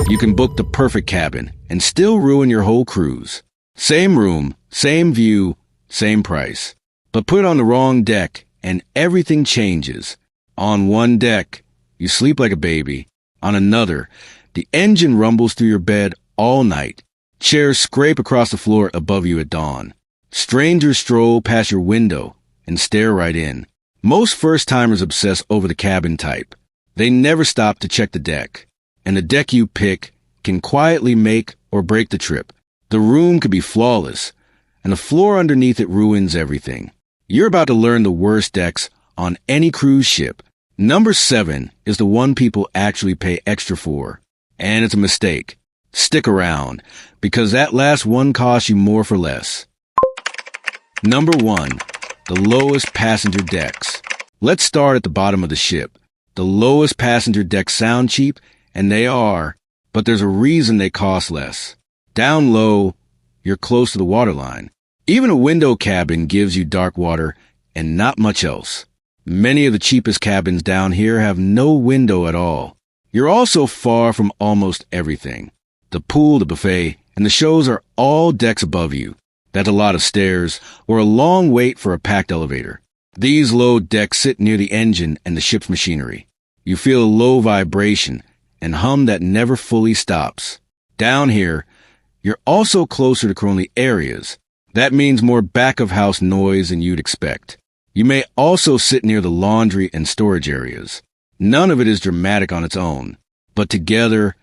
You can book the perfect cabin and still ruin your whole cruise. Same room, same view, same price. But put it on the wrong deck and everything changes. On one deck, you sleep like a baby. On another, the engine rumbles through your bed all night. Chairs scrape across the floor above you at dawn. Strangers stroll past your window and stare right in. Most first-timers obsess over the cabin type. They never stop to check the deck. And the deck you pick can quietly make or break the trip. The room could be flawless, and the floor underneath it ruins everything. You're about to learn the worst decks on any cruise ship. Number 7 is the one people actually pay extra for. And it's a mistake. Stick around, because that last one costs you more for less. Number 1, the lowest passenger decks. Let's start at the bottom of the ship. The lowest passenger decks sound cheap, and they are, but there's a reason they cost less. Down low, you're close to the waterline. Even a window cabin gives you dark water and not much else. Many of the cheapest cabins down here have no window at all. You're also far from almost everything. The pool, the buffet, and the shows are all decks above you. That's a lot of stairs or a long wait for a packed elevator. These low decks sit near the engine and the ship's machinery. You feel a low vibration and hum that never fully stops. Down here, you're also closer to lonely areas. That means more back-of-house noise than you'd expect. You may also sit near the laundry and storage areas. None of it is dramatic on its own, but together,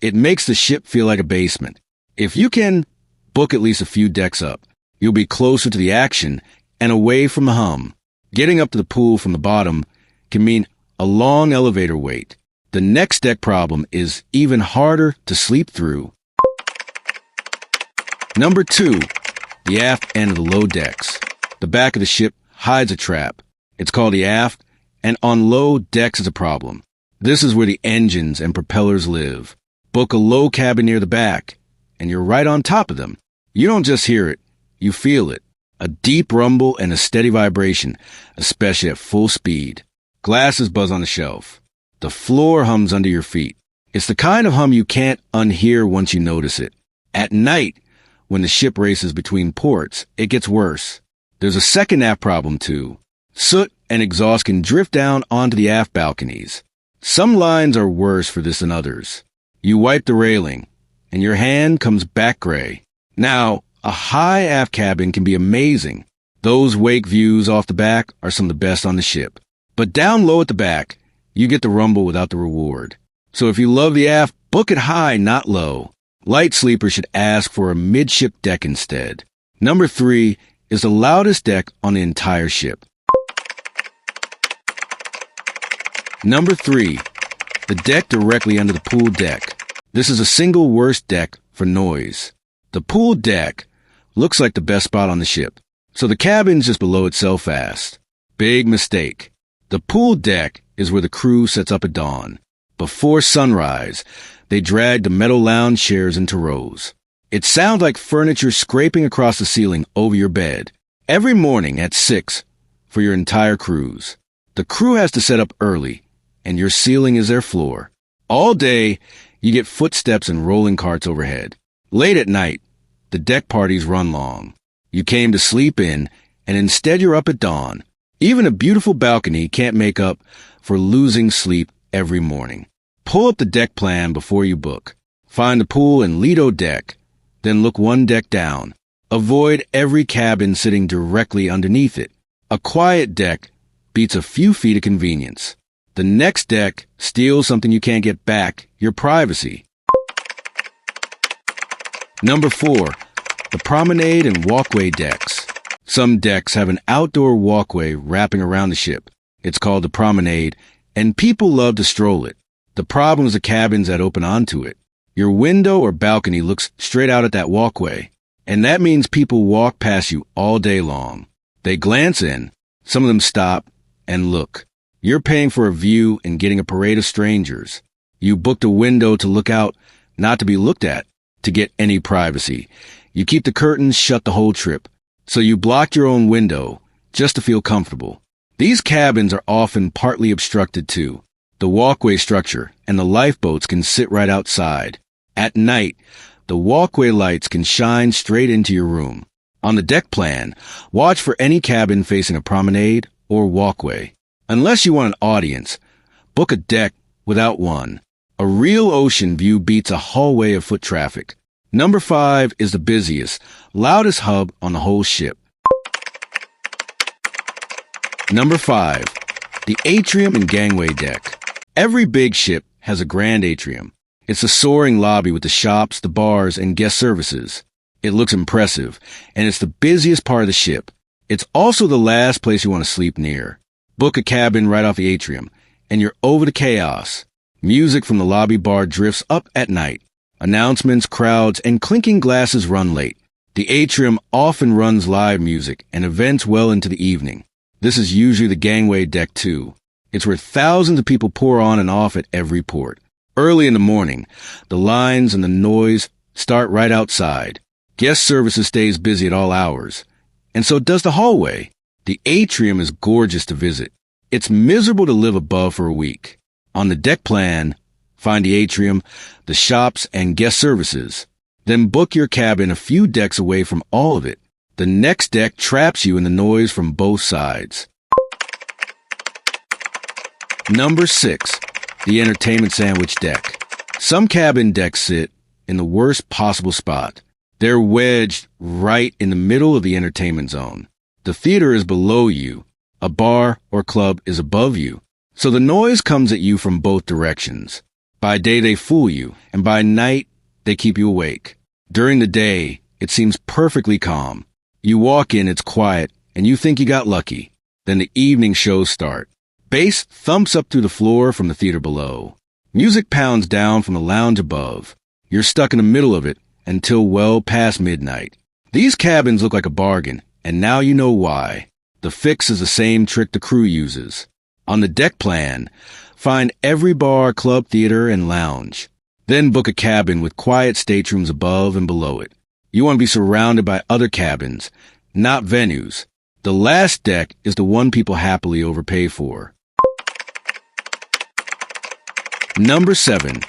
it makes the ship feel like a basement. If you can book at least a few decks up, you'll be closer to the action and away from the hum. Getting up to the pool from the bottom can mean a long elevator wait. The next deck problem is even harder to sleep through. Number 2, the aft end of the low decks. The back of the ship hides a trap. It's called the aft, and on low decks is a problem. This is where the engines and propellers live. Book a low cabin near the back, and you're right on top of them. You don't just hear it, you feel it. A deep rumble and a steady vibration, especially at full speed. Glasses buzz on the shelf. The floor hums under your feet. It's the kind of hum you can't unhear once you notice it. At night, when the ship races between ports, it gets worse. There's a second aft problem too. Soot and exhaust can drift down onto the aft balconies. Some lines are worse for this than others. You wipe the railing, and your hand comes back gray. Now, a high aft cabin can be amazing. Those wake views off the back are some of the best on the ship. But down low at the back, you get the rumble without the reward. So if you love the aft, book it high, not low. Light sleepers should ask for a midship deck instead. Number 3 is the loudest deck on the entire ship. Number 3, the deck directly under the pool deck. This is a single worst deck for noise. The pool deck looks like the best spot on the ship, so the cabin's just below it so fast. Big mistake. The pool deck is where the crew sets up at dawn. Before sunrise, they drag the metal lounge chairs into rows. It sounds like furniture scraping across the ceiling over your bed. Every morning at 6 for your entire cruise. The crew has to set up early, and your ceiling is their floor. All day, you get footsteps and rolling carts overhead. Late at night, the deck parties run long. You came to sleep in, and instead you're up at dawn. Even a beautiful balcony can't make up for losing sleep every morning. Pull up the deck plan before you book. Find the pool and Lido deck, then look one deck down. Avoid every cabin sitting directly underneath it. A quiet deck beats a few feet of convenience. The next deck steals something you can't get back, your privacy. Number 4, the promenade and walkway decks. Some decks have an outdoor walkway wrapping around the ship. It's called the promenade, and people love to stroll it. The problem is the cabins that open onto it. Your window or balcony looks straight out at that walkway, and that means people walk past you all day long. They glance in, some of them stop, and look. You're paying for a view and getting a parade of strangers. You booked a window to look out, not to be looked at, to get any privacy. You keep the curtains shut the whole trip, so you blocked your own window just to feel comfortable. These cabins are often partly obstructed too. The walkway structure and the lifeboats can sit right outside. At night, the walkway lights can shine straight into your room. On the deck plan, watch for any cabin facing a promenade or walkway. Unless you want an audience, book a deck without one. A real ocean view beats a hallway of foot traffic. Number 5 is the busiest, loudest hub on the whole ship. Number 5, the atrium and gangway deck. Every big ship has a grand atrium. It's a soaring lobby with the shops, the bars, and guest services. It looks impressive, and it's the busiest part of the ship. It's also the last place you want to sleep near. Book a cabin right off the atrium, and you're over to chaos. Music from the lobby bar drifts up at night. Announcements, crowds, and clinking glasses run late. The atrium often runs live music and events well into the evening. This is usually the gangway deck too. It's where thousands of people pour on and off at every port. Early in the morning, the lines and the noise start right outside. Guest services stays busy at all hours. And so does the hallway. The atrium is gorgeous to visit. It's miserable to live above for a week. On the deck plan, find the atrium, the shops, and guest services. Then book your cabin a few decks away from all of it. The next deck traps you in the noise from both sides. Number 6, the entertainment sandwich deck. Some cabin decks sit in the worst possible spot. They're wedged right in the middle of the entertainment zone. The theater is below you. A bar or club is above you. So the noise comes at you from both directions. By day they fool you, and by night they keep you awake. During the day, it seems perfectly calm. You walk in, it's quiet, and you think you got lucky. Then the evening shows start. Bass thumps up through the floor from the theater below. Music pounds down from the lounge above. You're stuck in the middle of it until well past midnight. These cabins look like a bargain, and now you know why. The fix is the same trick the crew uses. On the deck plan, find every bar, club, theater, and lounge. Then book a cabin with quiet staterooms above and below it. You want to be surrounded by other cabins, not venues. The last deck is the one people happily overpay for. Number 7,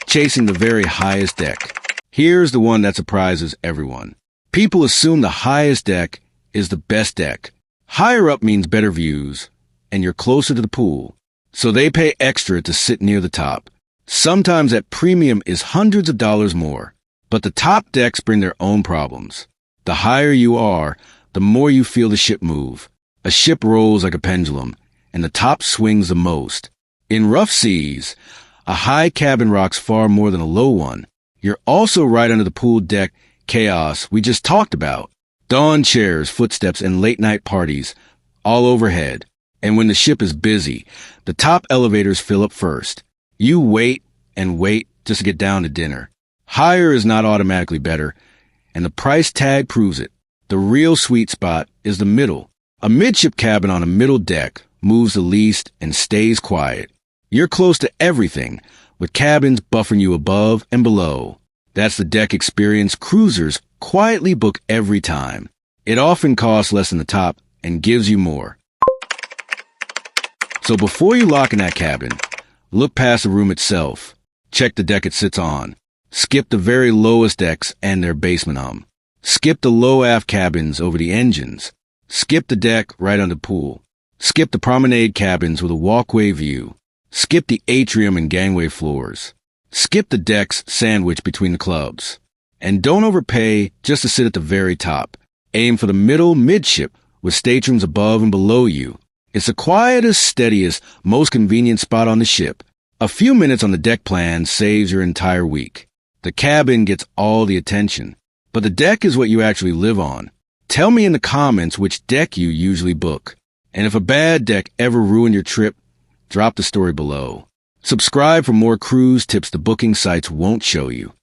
chasing the very highest deck. Here's the one that surprises everyone. People assume the highest deck is the best deck. Higher up means better views, and you're closer to the pool. So they pay extra to sit near the top. Sometimes that premium is hundreds of dollars more. But the top decks bring their own problems. The higher you are, the more you feel the ship move. A ship rolls like a pendulum, and the top swings the most. In rough seas, a high cabin rocks far more than a low one. You're also right under the pool deck chaos we just talked about. Dawn chairs, footsteps, and late-night parties all overhead. And when the ship is busy, the top elevators fill up first. You wait and wait just to get down to dinner. Higher is not automatically better, and the price tag proves it. The real sweet spot is the middle. A midship cabin on a middle deck moves the least and stays quiet. You're close to everything, with cabins buffering you above and below. That's the deck experience cruisers quietly book every time. It often costs less than the top and gives you more. So before you lock in that cabin, look past the room itself. Check the deck it sits on. Skip the very lowest decks and their basement hum. Skip the low aft cabins over the engines. Skip the deck right on the pool. Skip the promenade cabins with a walkway view. Skip the atrium and gangway floors. Skip the decks sandwiched between the clubs. And don't overpay just to sit at the very top. Aim for the middle midship with staterooms above and below you. It's the quietest, steadiest, most convenient spot on the ship. A few minutes on the deck plan saves your entire week. The cabin gets all the attention, but the deck is what you actually live on. Tell me in the comments which deck you usually book. And if a bad deck ever ruined your trip, drop the story below. Subscribe for more cruise tips the booking sites won't show you.